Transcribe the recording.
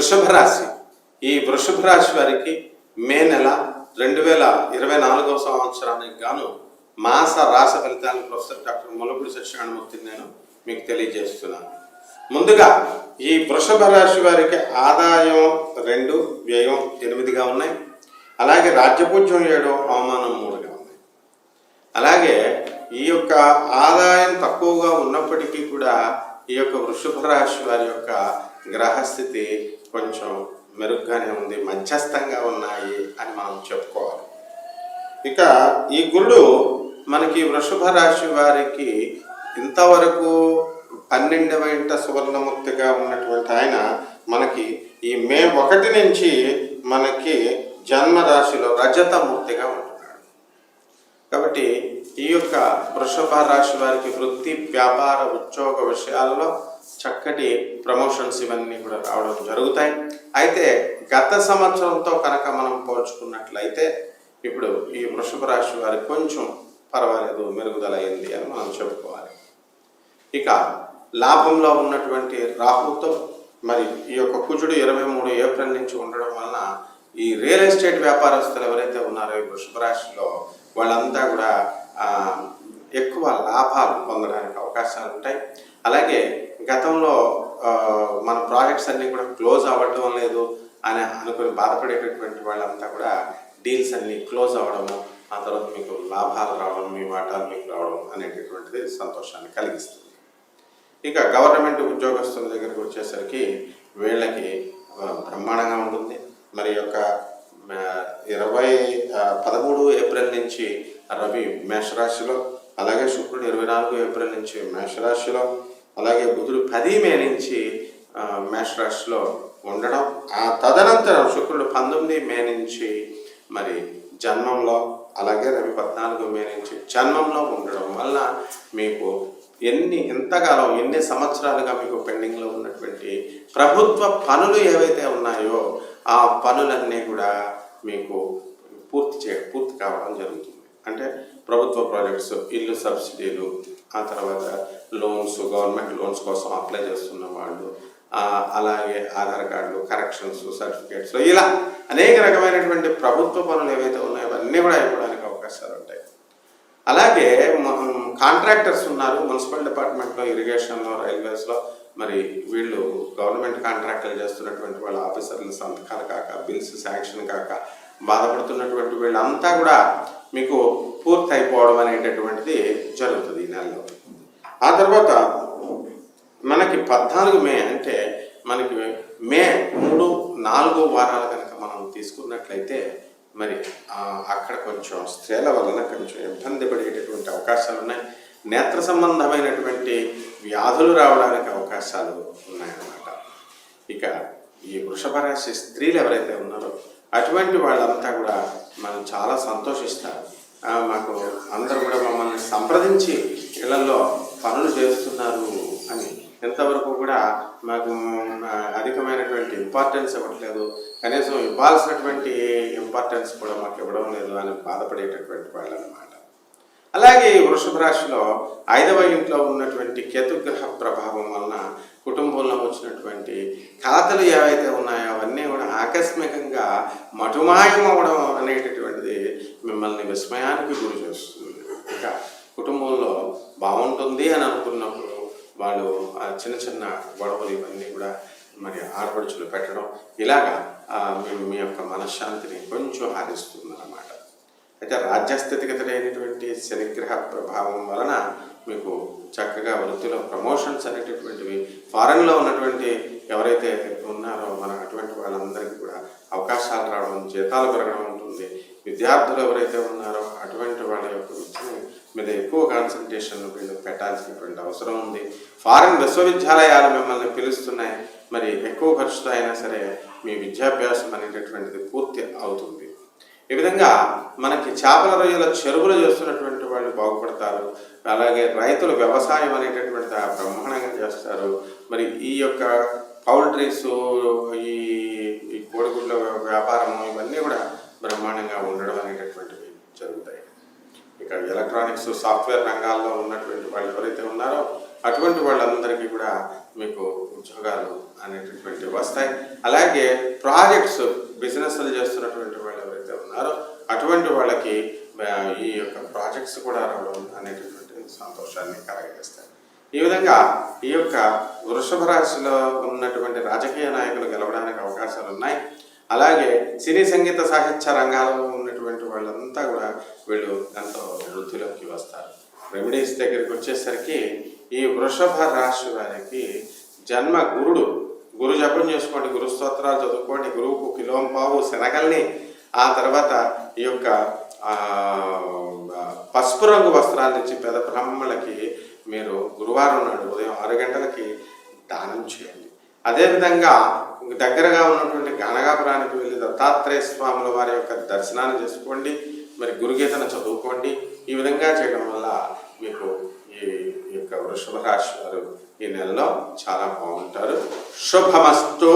వృషభ రాశి. ఈ వృషభ రాశి వారికి మే నెల 2024వ సంవత్సరానికి గాను మాస రాశి ఫలితాలను ప్రొఫెసర్ డాక్టర్ ముల్లపూడి సత్యనారాయణమూర్తిని నేను మీకు తెలియజేస్తున్నాను. ముందుగా ఈ వృషభ రాశి వారికి ఆదాయం 2, వ్యయం 8గా ఉన్నాయి. అలాగే రాజ్యపూజ్యం 7, అవమానం 3గా ఉన్నాయి. అలాగే ఈ యొక్క ఆదాయం తక్కువగా ఉన్నప్పటికీ కూడా ఈ యొక్క వృషభ రాశి వారి యొక్క గ్రహస్థితి కొంచెం మెరుగ్గానే ఉంది, మధ్యస్థంగా ఉన్నాయి అని మనం చెప్పుకోవాలి. ఇక ఈ గురుడు మనకి వృషభ రాశి వారికి ఇంతవరకు 12వ ఇంట సువర్ణమూర్తిగా ఉన్నటువంటి ఆయన మనకి ఈ మే 1 నుంచి మనకి జన్మరాశిలో రజతమూర్తిగా ఉంటున్నాడు. కాబట్టి ఈ యొక్క వృషభ రాశి వారికి వృత్తి, వ్యాపార, ఉద్యోగ విషయాలలో చక్కటి ప్రమోషన్స్ ఇవన్నీ కూడా రావడం జరుగుతాయి. అయితే గత సంవత్సరంతో కనుక మనం పోల్చుకున్నట్లయితే ఇప్పుడు ఈ వృషభ రాశి వారికి కొంచెం పర్వాలేదు, మెరుగుదల అయింది అని మనం చెప్పుకోవాలి. ఇక లాభంలో ఉన్నటువంటి రాహుతో మరి ఈ యొక్క కుజుడు 23 ఏప్రిల్ నుంచి ఉండడం వలన ఈ రియల్ ఎస్టేట్ వ్యాపారస్తులు ఎవరైతే ఉన్నారో ఈ వృషభ రాశిలో వాళ్ళంతా కూడా ఎక్కువ లాభాలు పొందడానికి అవకాశాలు ఉంటాయి. అలాగే గతంలో మన ప్రాజెక్ట్స్ అన్నీ కూడా క్లోజ్ అవ్వడం లేదు అని అనుకుని బాధపడేటటువంటి వాళ్ళంతా కూడా డీల్స్ అన్నీ క్లోజ్ అవ్వడము, ఆ తర్వాత మీకు లాభాలు రావడం, మీ వాటాలు మీకు రావడం అనేటటువంటిది సంతోషాన్ని కలిగిస్తుంది. ఇక గవర్నమెంట్ ఉద్యోగస్తుల దగ్గరకు వచ్చేసరికి వీళ్ళకి బ్రహ్మాండంగా ఉంటుంది. మరి యొక్క 13 ఏప్రిల్ నుంచి రవి మేషరాశిలో, అలాగే శుక్రుడు 24 ఏప్రిల్ నుంచి మేషరాశిలో, అలాగే బుధుడు 10 మే నుంచి మేషరాశిలో ఉండడం, ఆ తదనంతరం శుక్రుడు 19 మే నుంచి మరి జన్మంలో, అలాగే రవి 14 మే నుంచి జన్మంలో ఉండడం వల్ల మీకు ఎంతకాలం ఎన్ని సంవత్సరాలుగా మీకు పెండింగ్లో ఉన్నటువంటి ప్రభుత్వ పనులు ఏవైతే ఉన్నాయో ఆ పనులన్నీ కూడా మీకు పూర్తి కావడం జరుగుతుంది. అంటే ప్రభుత్వ ప్రాజెక్ట్స్, ఇల్లు సబ్సిడీలు, ఆ తర్వాత లోన్స్, గవర్నమెంట్ లోన్స్ కోసం అప్లై చేస్తున్న వాళ్ళు, అలాగే ఆధార్ కార్డులు, కరెక్షన్స్, సర్టిఫికేట్స్, ఇలా అనేక రకమైనటువంటి ప్రభుత్వ పనులు ఏవైతే ఉన్నాయో అవన్నీ కూడా అయిపోవడానికి అవకాశాలు ఉంటాయి. అలాగే కాంట్రాక్టర్స్ ఉన్నారు మున్సిపల్ డిపార్ట్మెంట్లో, ఇరిగేషన్లో, రైల్వేస్లో. మరి వీళ్ళు గవర్నమెంట్ కాంట్రాక్టులు చేస్తున్నటువంటి వాళ్ళ ఆఫీసర్లు సంతకాలు కాక, బిల్స్ శాంక్షన్ కాక బాధపడుతున్నటువంటి వీళ్ళంతా కూడా మీకు పూర్తి అయిపోవడం అనేటటువంటిది జరుగుతుంది ఈ నెలలో. ఆ తర్వాత మనకి 14 మే అంటే మనకి మే 3, 4 వారాలు కనుక మనం తీసుకున్నట్లయితే మరి అక్కడ కొంచెం స్త్రీల వలన కొంచెం ఇబ్బంది పడేటటువంటి అవకాశాలు ఉన్నాయి. నేత్ర సంబంధమైనటువంటి వ్యాధులు రావడానికి అవకాశాలు ఉన్నాయన్నమాట. ఇక ఈ వృషభ రాశి స్త్రీలు ఎవరైతే ఉన్నారో అటువంటి వాళ్ళంతా కూడా మనం చాలా సంతోషిస్తారు. మాకు అందరూ కూడా మమ్మల్ని సంప్రదించి ఇళ్లలో పనులు చేస్తున్నారు అని, ఎంతవరకు కూడా మాకు అధికమైనటువంటి ఇంపార్టెన్స్ ఇవ్వట్లేదు, కనీసం ఇవ్వాల్సినటువంటి ఇంపార్టెన్స్ కూడా మాకు ఇవ్వడం లేదు అని బాధపడేటటువంటి వాళ్ళు అన్నమాట. అలాగే ఈ వృషభ రాశిలో 5వ ఇంట్లో ఉన్నటువంటి కేతుగ్రహ ప్రభావం వలన కుటుంబంలో వచ్చినటువంటి కలతలు ఏవైతే ఉన్నాయో అవన్నీ కూడా ఆకస్మికంగా మటుమాయం అవ్వడం అనేటటువంటిది మిమ్మల్ని విస్మయానికి గురి చేస్తుంది. ఇక కుటుంబంలో బాగుంటుంది అని అనుకున్నప్పుడు వాళ్ళు చిన్న గొడవలు ఇవన్నీ కూడా మరి ఆడపడుచులు పెట్టడం, ఇలాగా మీ యొక్క మనశ్శాంతిని కొంచెం హరిస్తుంది అన్నమాట. అయితే రాజ్యస్థితిగతులైనటువంటి శనిగ్రహ ప్రభావం వలన మీకు చక్కగా వృత్తిలో ప్రమోషన్స్ అనేటటువంటివి, ఫారెన్లో ఉన్నటువంటి ఎవరైతే ఉన్నారో మన అటువంటి వాళ్ళందరికీ కూడా అవకాశాలు రావడం, జీతాలు పెరగడం ఉంటుంది. విద్యార్థులు ఎవరైతే ఉన్నారో అటువంటి వాళ్ళ యొక్క విద్యని మీద ఎక్కువ కాన్సన్ట్రేషన్ వీళ్ళు పెట్టాల్సినటువంటి అవసరం ఉంది. ఫారెన్ విశ్వవిద్యాలయాలు మిమ్మల్ని పిలుస్తున్నాయి, మరి ఎక్కువ ఖర్చుతో అయినా సరే మీ విద్యాభ్యాసం అనేటటువంటిది పూర్తి అవుతుంది. ఈ విధంగా మనకి చేపల రొయ్యల చెరువులు చేస్తున్నటువంటి వాళ్ళు బాగుపడతారు. అలాగే రైతులు వ్యవసాయం అనేటటువంటి బ్రహ్మాండంగా చేస్తారు. మరి ఈ యొక్క పౌల్ట్రీస్, ఈ కోడిగుడ్ల వ్యాపారం ఇవన్నీ కూడా బ్రహ్మాండంగా ఉండడం అనేటటువంటివి జరుగుతాయి. ఇక ఎలక్ట్రానిక్స్, సాఫ్ట్వేర్ రంగాల్లో ఉన్నటువంటి వాళ్ళు ఎవరైతే ఉన్నారో అటువంటి వాళ్ళందరికీ కూడా మీకు ఉద్యోగాలు అనేటటువంటివి వస్తాయి. అలాగే ప్రాజెక్ట్స్ బిజినెస్లు చేస్తున్నటువంటి వాళ్ళు ఎవరైతే ఉన్నారో అటువంటి వాళ్ళకి ఈ యొక్క ప్రాజెక్ట్స్ కూడా రావడం అనేటటువంటి సంతోషాన్ని కలగజేస్తాయి. ఈ విధంగా ఈ యొక్క వృషభ రాశిలో ఉన్నటువంటి రాజకీయ నాయకులు గెలవడానికి అవకాశాలు ఉన్నాయి. అలాగే సినీ సంగీత సాహిత్య రంగాలలో ఉన్నటువంటి వాళ్ళంతా కూడా వీళ్ళు ఎంతో వృద్ధిలోకి వస్తారు. రెమెడీస్ దగ్గరికి వచ్చేసరికి ఈ వృషభ రాశి వారికి జన్మ గురు జపం చేసుకోండి, గురు స్తోత్రాలు చదువుకోండి, గురువుకు కిలోంపావు శనగల్ని, ఆ తర్వాత ఈ యొక్క పసుపు రంగు వస్త్రాలు ఇచ్చి పేద బ్రాహ్మణులకి మీరు గురువారం నాడు ఉదయం 6 గంటలకి దానం చేయండి. అదేవిధంగా దగ్గరగా ఉన్నటువంటి గణగాపురానికి వెళ్ళి దత్తాత్రేయ స్వాముల వారి యొక్క దర్శనాన్ని చేసుకోండి, మరి గురుగీతను చదువుకోండి. ఈ విధంగా చేయడం వల్ల మీకు ఈ యొక్క వృషభ రాశి వారు ఈ నెలలో చాలా బాగుంటారు. శుభమస్తు.